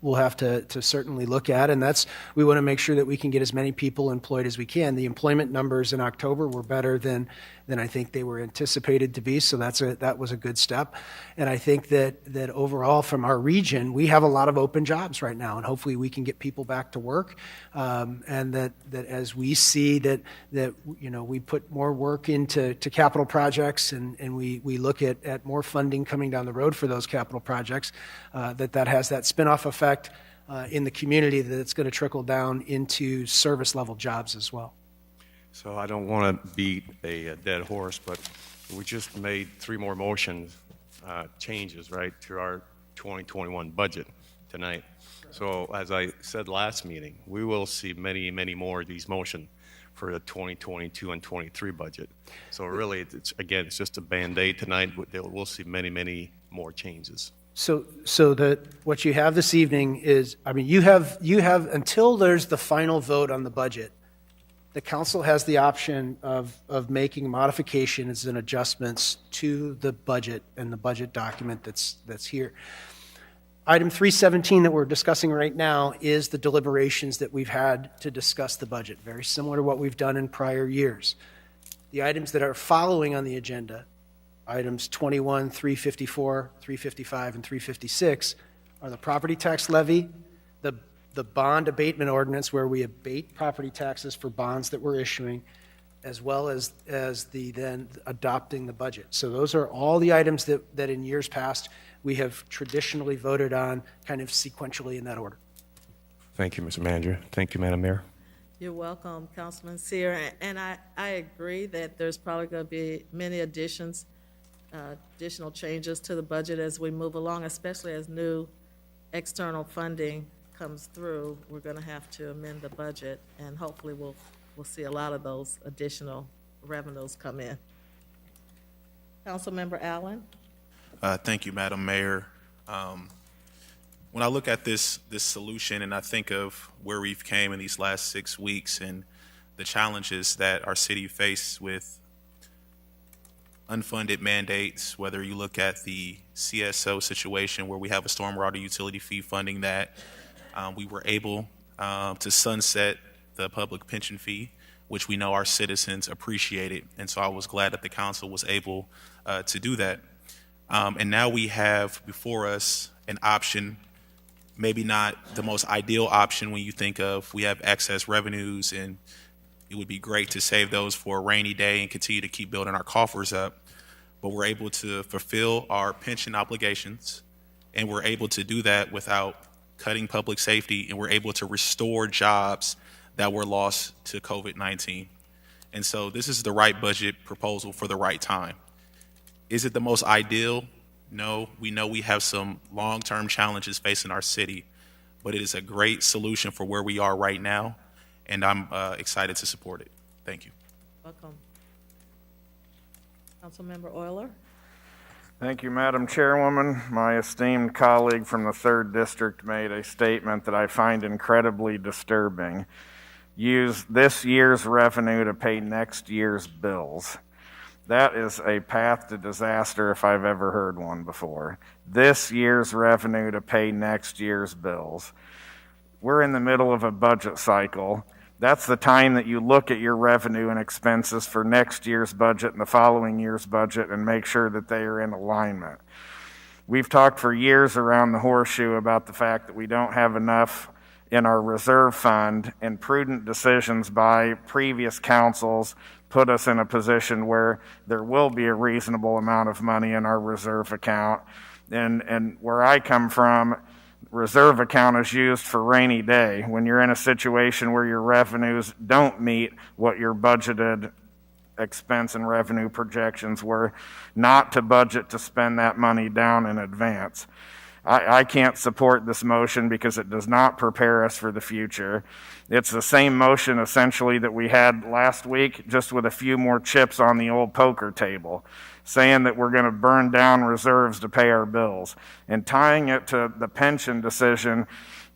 we'll have to certainly look at, and that's, we want to make sure that we can get as many people employed as we can. The employment numbers in October were better than I think they were anticipated to be, so that was a good step. And I think that overall from our region, we have a lot of open jobs right now, and hopefully we can get people back to work, and that as we see that you know, we put more work into capital projects, and we look at more funding coming down the road for those capital projects, that has that spin-off effect in the community, that it's going to trickle down into service level jobs as well. So I don't want to beat a dead horse, but we just made 3 more motions, changes, right, to our 2021 budget tonight. So as I said last meeting, we will see many, many more of these motions for the 2022 and 23 budget. So really, it's just a Band-Aid tonight. We'll see many, many more changes. So what you have this evening is, I mean, you have until there's the final vote on the budget, the council has the option of making modifications and adjustments to the budget and the budget document that's here. Item 317 that we're discussing right now is the deliberations that we've had to discuss the budget, very similar to what we've done in prior years. The items that are following on the agenda, items 21, 354, 355, and 356, are the property tax levy, the bond abatement ordinance where we abate property taxes for bonds that we're issuing, as well as the then adopting the budget. So those are all the items that in years past we have traditionally voted on kind of sequentially in that order. Thank you, Mr. Manager. Thank you, Madam Mayor. You're welcome, Councilman Seer. And I agree that there's probably going to be many additional changes to the budget as we move along, especially as new external funding comes through. We're going to have to amend the budget, and hopefully we'll we'll see a lot of those additional revenues come in. Councilmember Allen? Thank you, Madam Mayor. When I look at this solution and I think of where we've came in these last 6 weeks and the challenges that our city faced with unfunded mandates, whether you look at the CSO situation where we have a stormwater utility fee funding that we were able to sunset the public pension fee, which we know our citizens appreciated. And so I was glad that the council was able to do that. And now we have before us an option, maybe not the most ideal option when you think of we have excess revenues and it would be great to save those for a rainy day and continue to keep building our coffers up. But we're able to fulfill our pension obligations, and we're able to do that without cutting public safety, and we're able to restore jobs that were lost to COVID-19. And so this is the right budget proposal for the right time. Is it the most ideal? No, we know we have some long-term challenges facing our city, but it is a great solution for where we are right now, and I'm excited to support it. Thank you. Welcome. Councilmember Euler? Thank you, Madam Chairwoman. My esteemed colleague from the 3rd District made a statement that I find incredibly disturbing. Use this year's revenue to pay next year's bills. That is a path to disaster if I've ever heard one before. This year's revenue to pay next year's bills. We're in the middle of a budget cycle. That's the time that you look at your revenue and expenses for next year's budget and the following year's budget and make sure that they are in alignment. We've talked for years around the horseshoe about the fact that we don't have enough in our reserve fund, and prudent decisions by previous councils put us in a position where there will be a reasonable amount of money in our reserve account. And where I come from, reserve account is used for rainy day. When you're in a situation where your revenues don't meet what your budgeted expense and revenue projections were, not to budget to spend that money down in advance. I can't support this motion because it does not prepare us for the future. It's the same motion essentially that we had last week, just with a few more chips on the old poker table, saying that we're going to burn down reserves to pay our bills. And tying it to the pension decision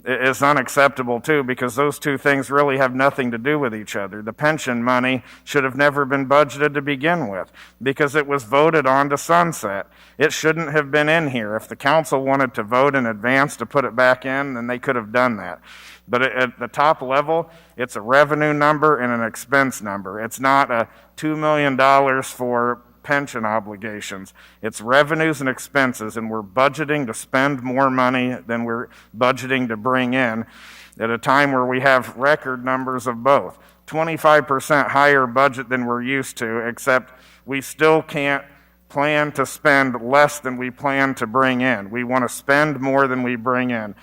is unacceptable too, because those two things really have nothing to do with each other. The pension money should have never been budgeted to begin with because it was voted on to sunset. It shouldn't have been in here. If the council wanted to vote in advance to put it back in, then they could have done that. But at the top level, it's a revenue number and an expense number. It's not a $2 million for pension obligations. It's revenues and expenses, and we're budgeting to spend more money than we're budgeting to bring in at a time where we have record numbers of both. 25% higher budget than we're used to, except we still can't plan to spend less than we plan to bring in. We want to spend more than we bring in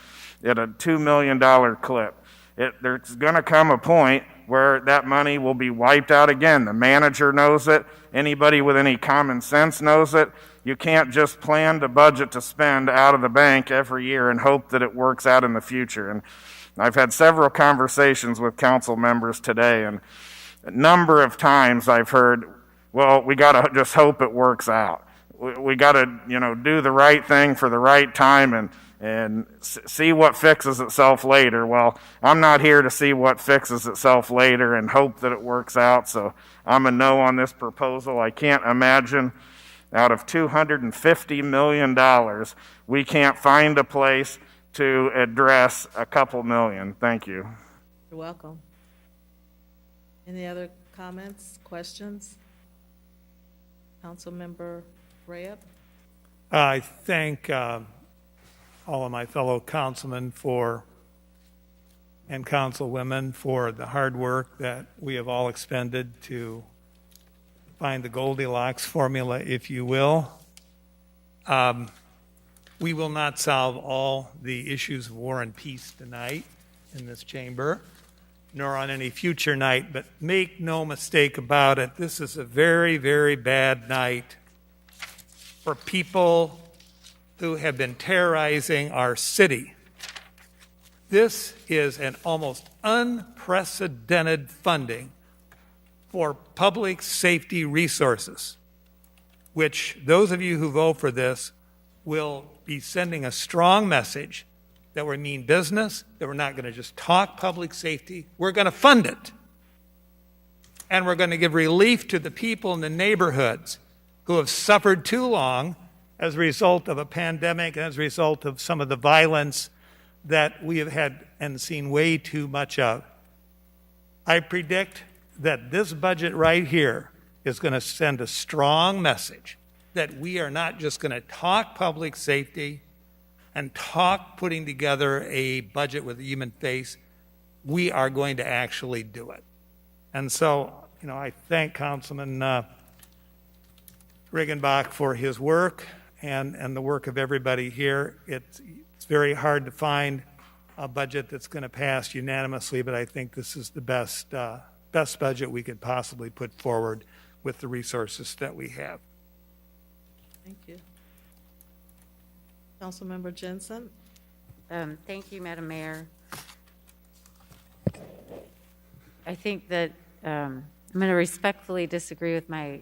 at a $2 million clip. There's going to come a point where that money will be wiped out again. The manager knows it. Anybody with any common sense knows it. You can't just plan to budget to spend out of the bank every year and hope that it works out in the future. And I've had several conversations with council members today, and a number of times I've heard, well, we got to just hope it works out. We got to, do the right thing for the right time and see what fixes itself later. Well, I'm not here to see what fixes itself later and hope that it works out, so I'm a no on this proposal. I can't imagine out of $250 million, we can't find a place to address a couple million. Thank you. You're welcome. Any other comments, questions? Councilmember Rayup? I thank all of my fellow councilmen and councilwomen for the hard work that we have all expended to find the Goldilocks formula, if you will. We will not solve all the issues of war and peace tonight in this chamber, nor on any future night, but make no mistake about it, this is a very, very bad night for people who have been terrorizing our city. This is an almost unprecedented funding for public safety resources, which those of you who vote for this will be sending a strong message that we mean business, that we're not going to just talk public safety, we're going to fund it. And we're going to give relief to the people in the neighborhoods who have suffered too long as a result of a pandemic and as a result of some of the violence that we have had and seen way too much of. I predict that this budget right here is going to send a strong message that we are not just going to talk public safety and talk putting together a budget with a human face. We are going to actually do it. And so, I thank Councilman Riggenbach for his work and the work of everybody here. It's very hard to find a budget that's going to pass unanimously, but I think this is the best budget we could possibly put forward with the resources that we have. Thank you. Councilmember Jensen? Thank you, Madam Mayor. I think that I'm going to respectfully disagree with my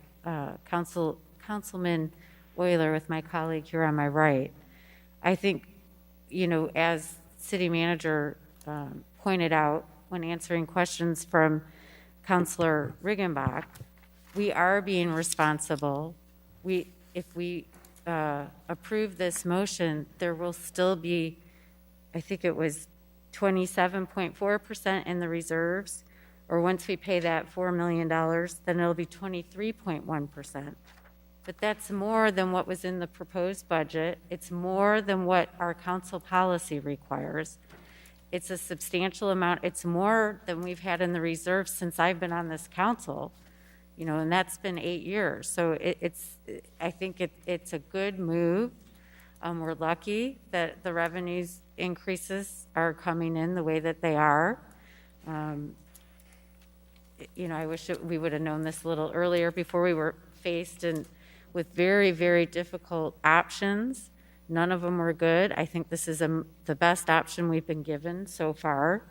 Councilman Euler, with my colleague here on my right. I think, as City Manager pointed out when answering questions from Councilor Riggenbach, we are being responsible. If we approve this motion, there will still be, I think it was 27.4% in the reserves, or once we pay that $4 million, then it'll be 23.1%. But that's more than what was in the proposed budget. It's more than what our council policy requires. It's a substantial amount. It's more than we've had in the reserves since I've been on this council, and that's been 8 years. So I think it's a good move. We're lucky that the revenues increases are coming in the way that they are. I wish we would have known this a little earlier before we were faced with very, very difficult options. None of them were good. I think this is the best option we've been given so far.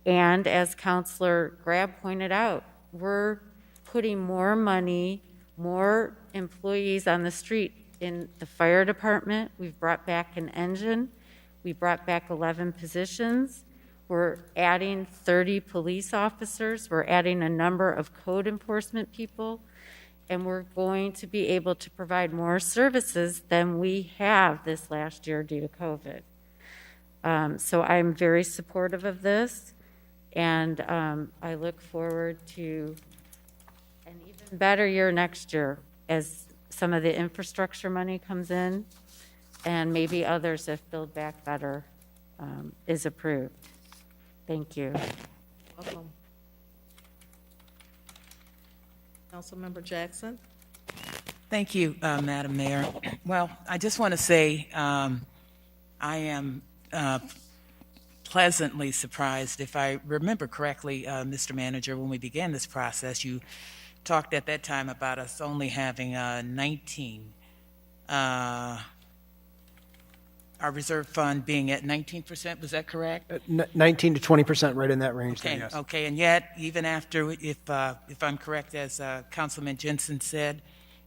And as Councilor Grab pointed out, we're putting more money, more employees on the street in the fire department. We've brought back an engine. We brought back 11 positions. We're adding 30 police officers. We're adding a number of code enforcement people. And we're going to be able to provide more services than we have this last year due to COVID. So I'm very supportive of this. And I look forward to an even better year next year as some of the infrastructure money comes in and maybe others, if Build Back Better is approved. Thank you. Welcome. Councilmember Jackson? Thank you, Madam Mayor. Well, I just want to say I am pleasantly surprised. If I remember correctly, Mr. Manager, when we began this process, you talked at that time about us only having 19, our reserve fund being at 19%. Was that correct? 19 to 20%, right in that range. Okay. Then, yes. Okay. And yet, even after, if I'm correct, as Councilman Jensen said,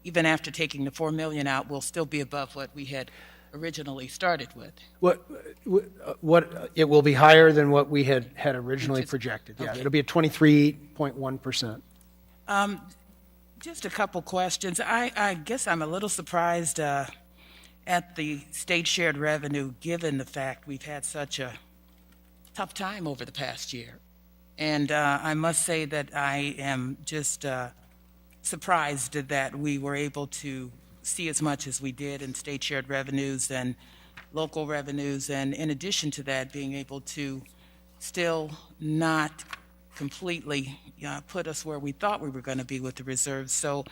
even after taking the $4 million out, we'll still be above what we had originally started with. What it will be higher than what we had originally projected. Yeah, okay. It'll be at 23.1%. Just a couple questions. I guess I'm a little surprised at the state shared revenue, given the fact we've had such a tough time over the past year. And I must say that I am just surprised that we were able to see as much as we did in state shared revenues and local revenues, and in addition to that, being able to still not completely put us where we thought we were going to be with the reserves. So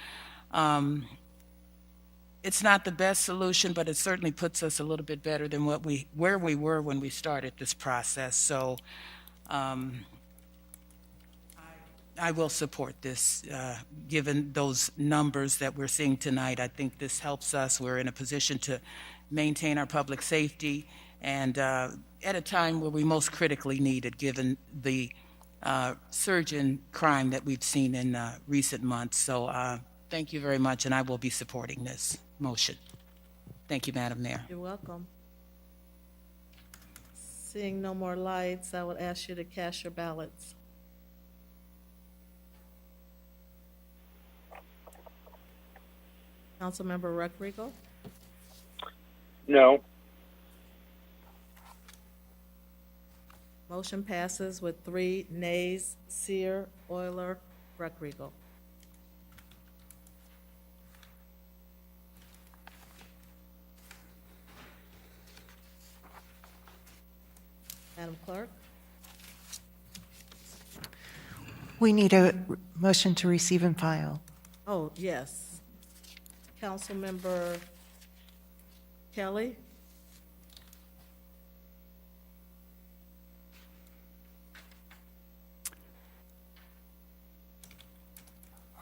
it's not the best solution, but it certainly puts us a little bit better than where we were when we started this process. So I will support this, given those numbers that we're seeing tonight. I think this helps us. We're in a position to maintain our public safety, and at a time where we most critically need it, given the surge in crime that we've seen in recent months. So thank you very much, and I will be supporting this motion. Thank you, Madam Mayor. You're welcome. Seeing no more lights, I would ask you to cast your ballots. Councilmember Recreagle? No. Motion passes with 3 nays: Seer, Euler, Recreagle. Madam Clerk? We need a motion to receive and file. Oh, yes. Councilmember Kelly?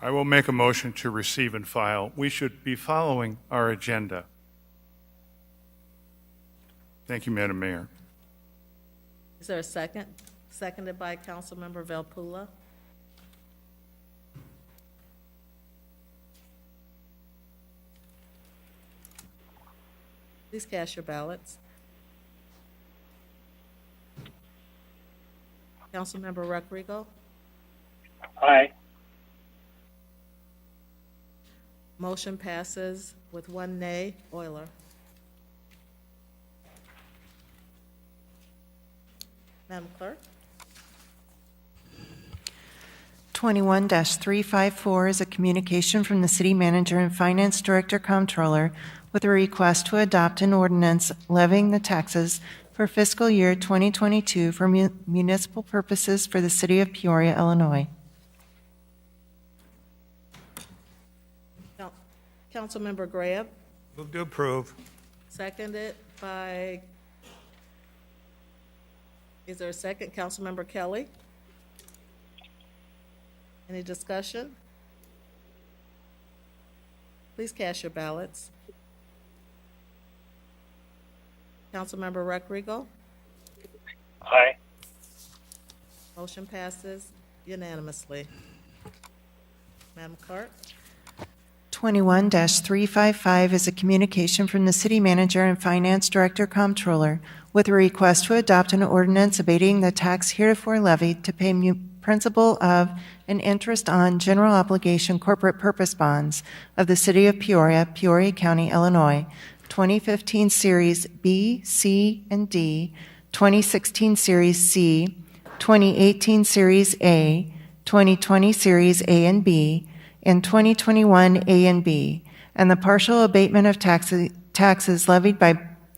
I will make a motion to receive and file. We should be following our agenda. Thank you, Madam Mayor. Is there a second? Seconded by Councilmember Velpula. Please cast your ballots. Councilmember Recreagle? Aye. Motion passes with 1 nay. Euler? Madam Clerk? 21-354 is a communication from the City Manager and Finance Director Comptroller with a request to adopt an ordinance levying the taxes for fiscal year 2022 for municipal purposes for the City of Peoria, Illinois. Councilmember Graham? Move to approve. Seconded by, is there a second? Councilmember Kelly? Any discussion? Please cast your ballots. Councilmember Recreagle? Aye. Motion passes unanimously. Madam Clerk? 21-355 is a communication from the City Manager and Finance Director Comptroller with a request to adopt an ordinance abating the tax heretofore levied to pay principal of and interest on general obligation corporate purpose bonds of the City of Peoria, Peoria County, Illinois, 2015 Series B, C, and D, 2016 Series C, 2018 Series A, 2020 Series A and B, and 2021 A and B, and the partial abatement of taxes levied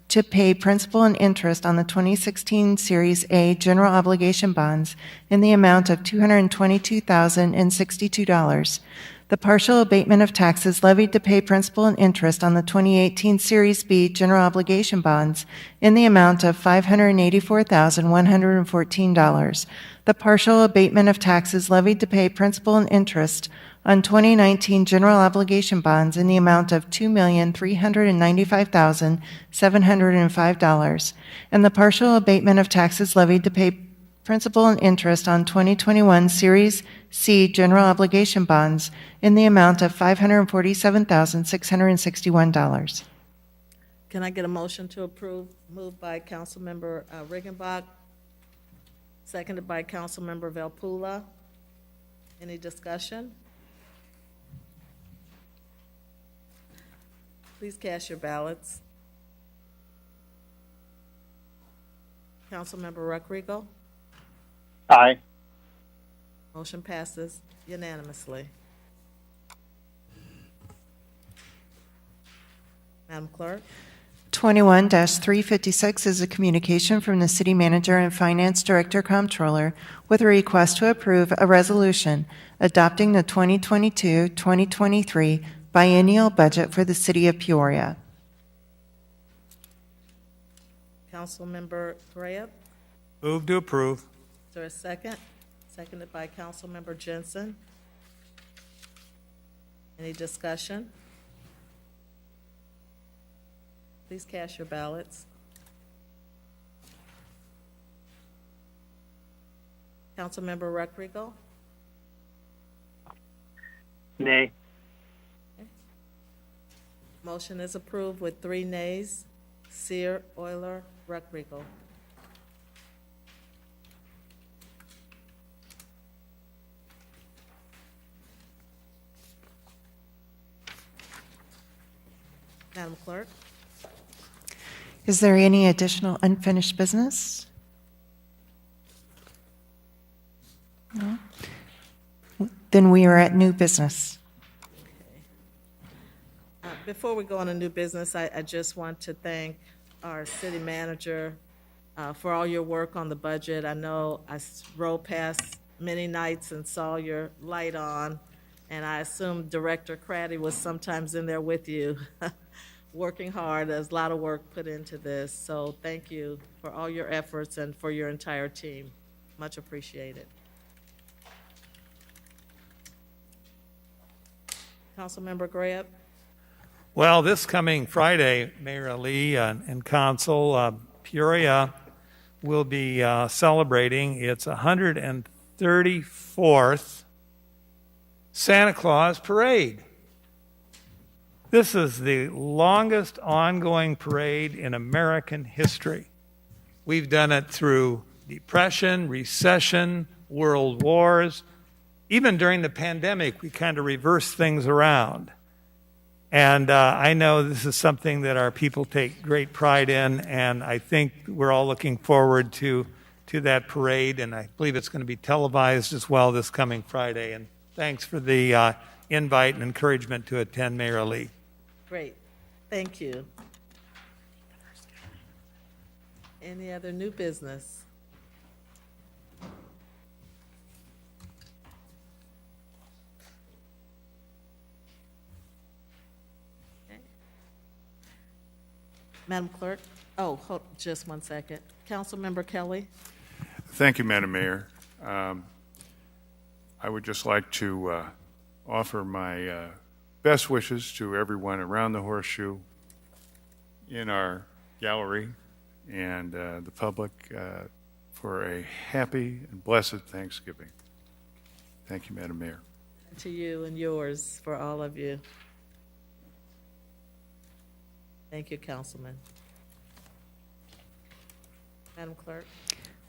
to pay principal and interest on the 2016 Series A general obligation bonds in the amount of $222,062. The partial abatement of taxes levied to pay principal and interest on the 2018 Series B general obligation bonds in the amount of $584,114. The partial abatement of taxes levied to pay principal and interest on 2019 general obligation bonds in the amount of $2,395,705, and the partial abatement of taxes levied to pay principal and interest on 2021 Series C general obligation bonds in the amount of $547,661. Can I get a motion to approve? Moved by Councilmember Riggenbach, seconded by Councilmember Velpula. Any discussion? Please cast your ballots. Councilmember Recreagle? Aye. Motion passes unanimously. Madam Clerk? 21-356 is a communication from the City Manager and Finance Director Comptroller with a request to approve a resolution adopting the 2022-2023 biennial budget for the City of Peoria. Councilmember Graham? Move to approve. Is there a second? Seconded by Councilmember Jensen. Any discussion? Please cast your ballots. Councilmember Recregal? Nay. Motion is approved with 3 nays. Seer, Euler, Recregal. Madam Clerk? Is there any additional unfinished business? No? Then we are at new business. Before we go on to new business, I just want to thank our city manager for all your work on the budget. I know I rode past many nights and saw your light on, and I assume Director Craddy was sometimes in there with you, working hard. There's a lot of work put into this, so thank you for all your efforts and for your entire team. Much appreciated. Councilmember Grab? Well, this coming Friday, Mayor Ali and Council, Peoria will be celebrating its 134th Santa Claus Parade. This is the longest ongoing parade in American history. We've done it through Depression, recession, world wars. Even during the pandemic, we kind of reversed things around. And I know this is something that our people take great pride in, and I think we're all looking forward to that parade, and I believe it's going to be televised as well this coming Friday. And thanks for the invite and encouragement to attend, Mayor Ali. Great. Thank you. Any other new business? Okay. Madam Clerk? Oh, hold, just one second. Councilmember Kelly? Thank you, Madam Mayor. I would just like to offer my best wishes to everyone around the Horseshoe, in our gallery, and the public for a happy and blessed Thanksgiving. Thank you, Madam Mayor. To you and yours, for all of you. Thank you, Councilman. Madam Clerk?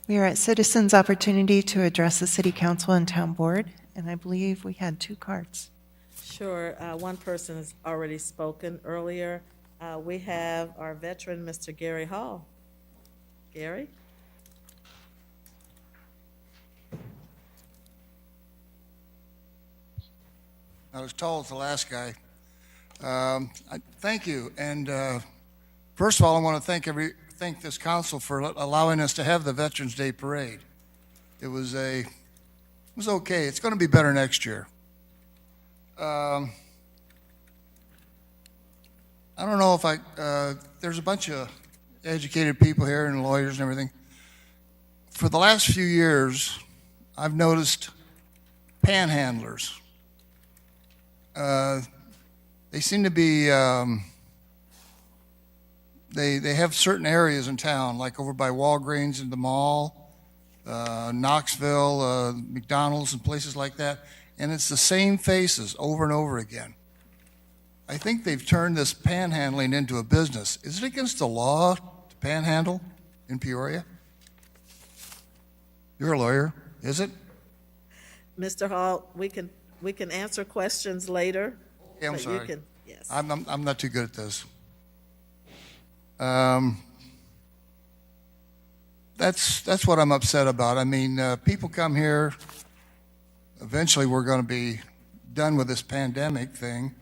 We are at citizens' opportunity to address the City Council and Town Board, and I believe we had 2 cards. Sure. One person has already spoken earlier. We have our veteran, Mr. Gary Hall. Gary? I was told it's the last guy. Thank you. And first of all, I want to thank this council for allowing us to have the Veterans Day Parade. It was okay. It's going to be better next year. I don't know if there's a bunch of educated people here and lawyers and everything. For the last few years, I've noticed panhandlers. They seem to be, they have certain areas in town, like over by Walgreens and the mall, Knoxville, McDonald's and places like that. And it's the same faces over and over again. I think they've turned this panhandling into a business. Is it against the law to panhandle in Peoria? You're a lawyer, is it? Mr. Hall, we can answer questions later. Yeah, I'm but sorry. You can, yes. I'm not too good at this. That's what I'm upset about. I mean, people come here. Eventually, we're going to be done with this pandemic thing,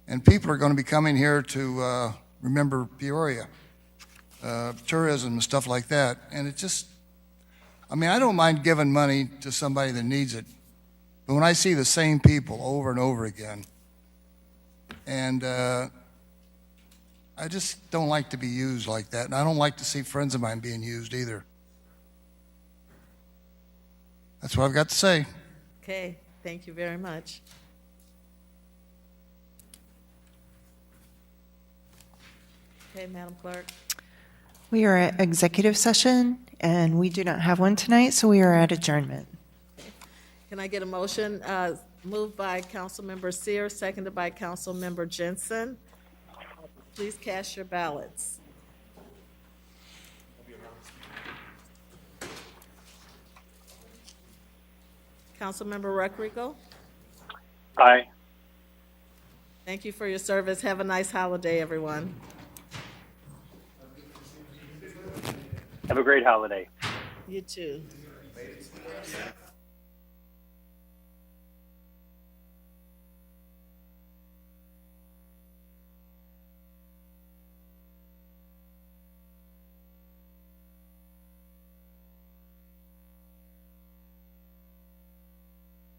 and people are going to be coming here to remember Peoria, tourism and stuff like that. And it just, I mean, I don't mind giving money to somebody that needs it, but when I see the same people over and over again, and I just don't like to be used like that, and I don't like to see friends of mine being used either. That's what I've got to say. Okay, thank you very much. Okay, Madam Clerk. We are at executive session, and we do not have one tonight, so we are at adjournment. Can I get a motion? Moved by Councilmember Seer, seconded by Councilmember Jensen. Please cast your ballots. Councilmember Recreagle, Aye. thank you for your service. Have a nice holiday, everyone. Have a great holiday. You too.